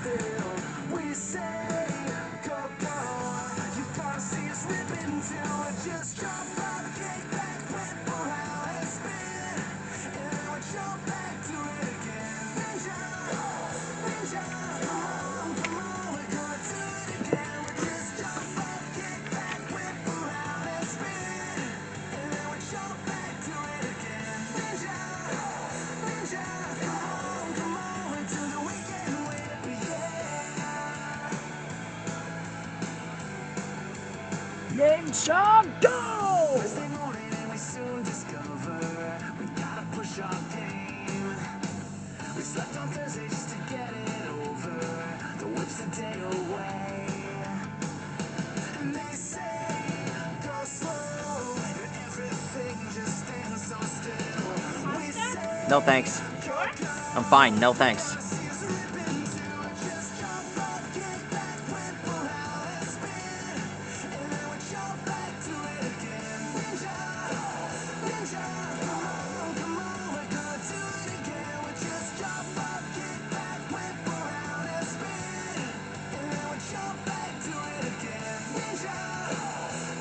still. We say go, go. You gotta see us rip into it. Just drop off, kick back, whip around and spin. And then we jump back to it again. Ninja, ninja, come on, we're gonna do it again. We just jump off, kick back, whip around and spin. And then we jump back to it again. Ninja, ninja, come on, into the weekend whip, yeah. Ninja, go! Thursday morning and we soon discover we gotta push our game. We slept on Thursday just to get it over. The whip's a day away. And they say go slow and everything just stands so still. We say No thanks. go, go. I'm fine, no thanks. See us rip into it. Just jump up, kick back, whip around and spin. And then we jump back to it again. Ninja, ninja, come on, we're gonna do it again. We just jump up, kick back, whip around and spin. And then we jump back to it again. Ninja,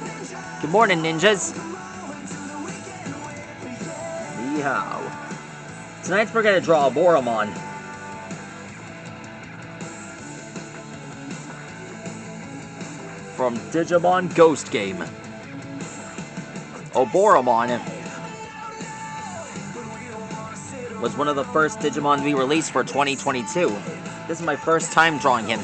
ninja, Good morning, ninjas. come on, into the weekend whip, yeah. Yeehaw. Tonight's we're gonna draw oboromon. From Digimon Ghost Game. Oboromon was one of the first Digimon to be released for 2022. This is my first time drawing him.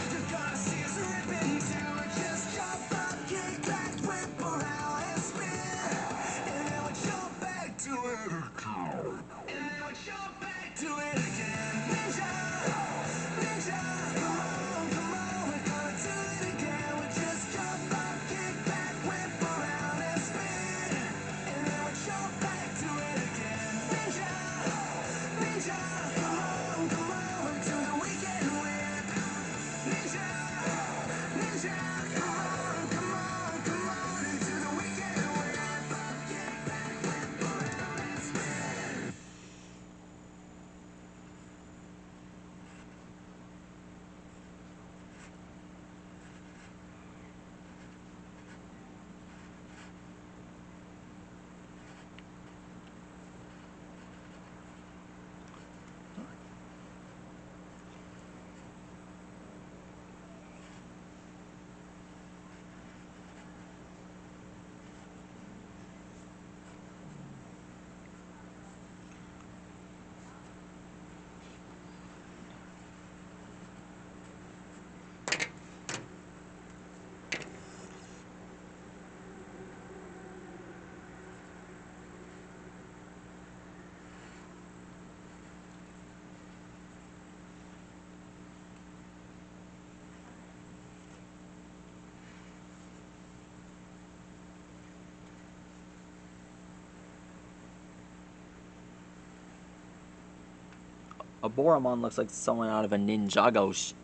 Oboromon looks like someone out of a Ninjago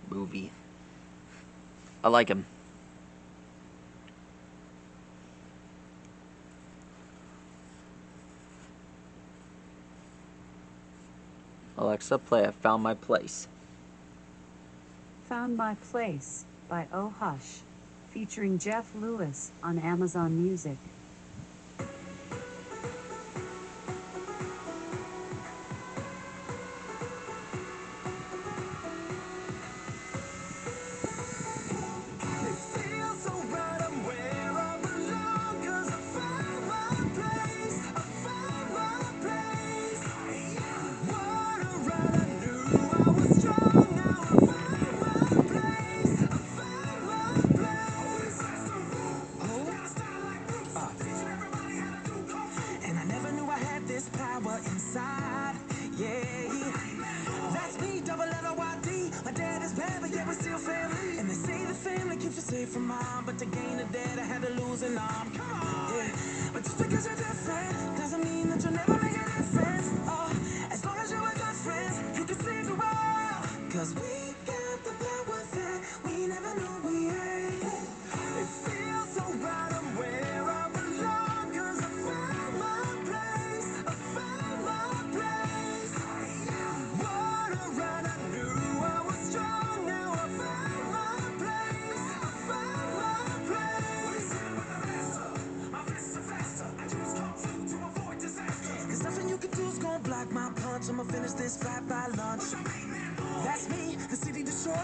movie. I like him. Alexa, play I Found My Place. Found My Place by Oh Hush, featuring Jeff Lewis on Amazon Music. Inside, yeah, that's me, double L-O-Y-D. My dad is bad, but yeah, we're still family. And they say the family keeps you safe from harm, but to gain a dad, I had to lose an arm. Come on, yeah, but just because you're different doesn't mean that you'll never make a difference. Oh, as long as you're with good friends, you can save the world. 'Cause we got the power that we never knew we had. It feels so right, I'm where I belong. 'Cause I found my place, I found my place. What a ride, I knew I was strong. lose this fight by lunch. That's me, the city destroyed.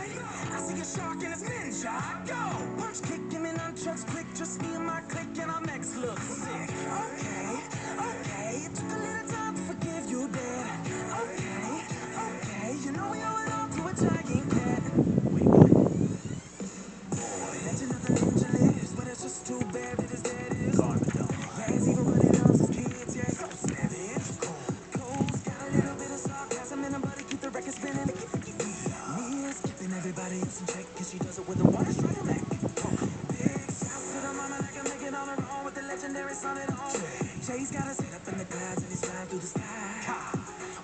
I see a shark and it's ninja. Go! Punch, kick, give me nunchucks, click. Just me and my clique and our necks look sick. Okay, okay. It took a little time to forgive you, Dad. Okay, okay. You know we owe it all to a giant cat. Wait, what? Legend of the ninja lives, but it's just too bad that his dad is gone. Yeah, he's even really loves his kids. Yeah, so savage. Cole's got a little bit of sarcasm in him, but he keep the record spinning. Mia's keeping everybody else in check, cause she does it with a water striker neck. Big shout to the mama that can make it on her own with the legendary son at home. Jay's got his head up in the clouds and he's flying through the sky.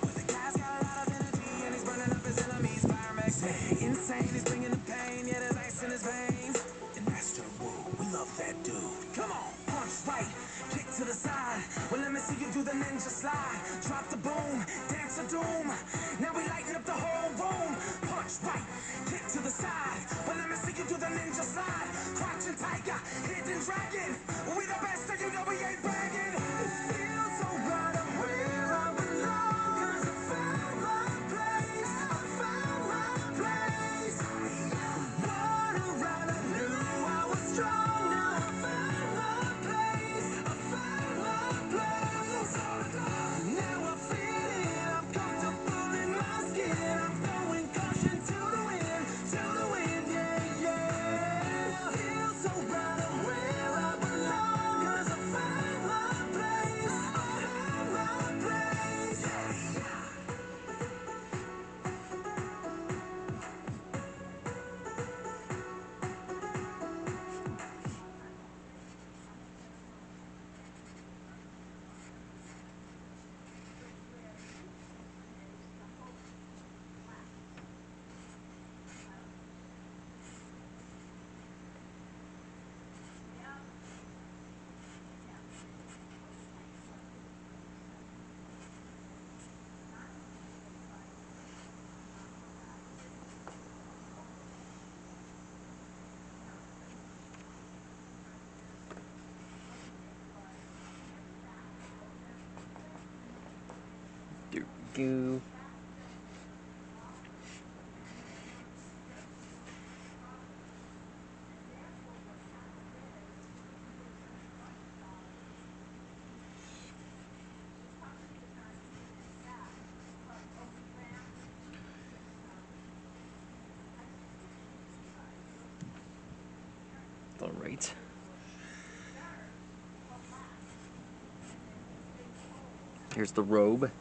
Well, the guy's got a lot of energy and he's burning up his enemies. Fire makes insane, he's bringing the pain, yeah, there's ice in his veins. And Master Wu, we love that dude. Come on, punch right, kick to the side. Well, let me see you do the ninja slide. Drop the boom, dance of doom. Now we lighten up the whole room. Punch right, kick to the side. Well, let me see you do the ninja slide. Crouching tiger, hidden dragon. We the best, and you know we ain't bragging. It feels so right, I'm where I belong. 'Cause I found my place. I found my place. What a ride, I knew I was strong. Now I found my place. I found my place. Now I feel it. I'm comfortable in my skin. I'm throwing caution to the wind, yeah, yeah. It feels so right, I'm where I belong. 'Cause I found my place. I found my place. Goo. All right. Here's the robe.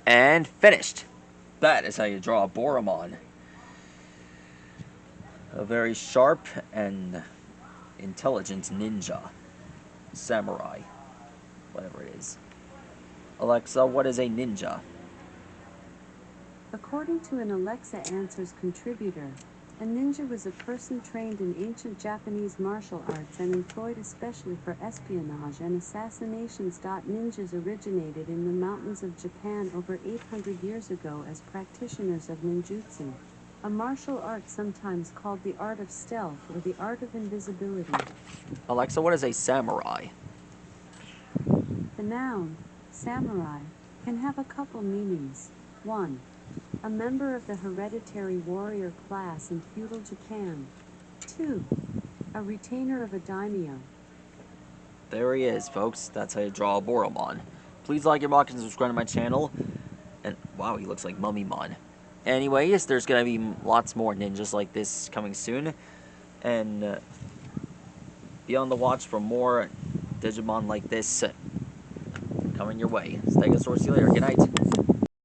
And finished. That is how you draw a Boromon. A very sharp and intelligent ninja. Samurai. Whatever it is. Alexa, what is a ninja? According to an Alexa Answers contributor, a ninja was a person trained in ancient Japanese martial arts and employed especially for espionage and assassinations. Ninjas originated in the mountains of Japan over 800 years ago as practitioners of ninjutsu, a martial art sometimes called the art of stealth or the art of invisibility. Alexa, what is a samurai? The noun, samurai, can have a couple meanings. 1. A member of the hereditary warrior class in feudal Japan. 2. A retainer of a daimyo. There he is, folks. That's how you draw a Boromon. Please like your mock and subscribe to my channel. And wow, he looks like Mummymon. Anyways, there's gonna be lots more ninjas like this coming soon. And be on the watch for more Digimon like this coming your way. Stegosaurus, see you later. Good night.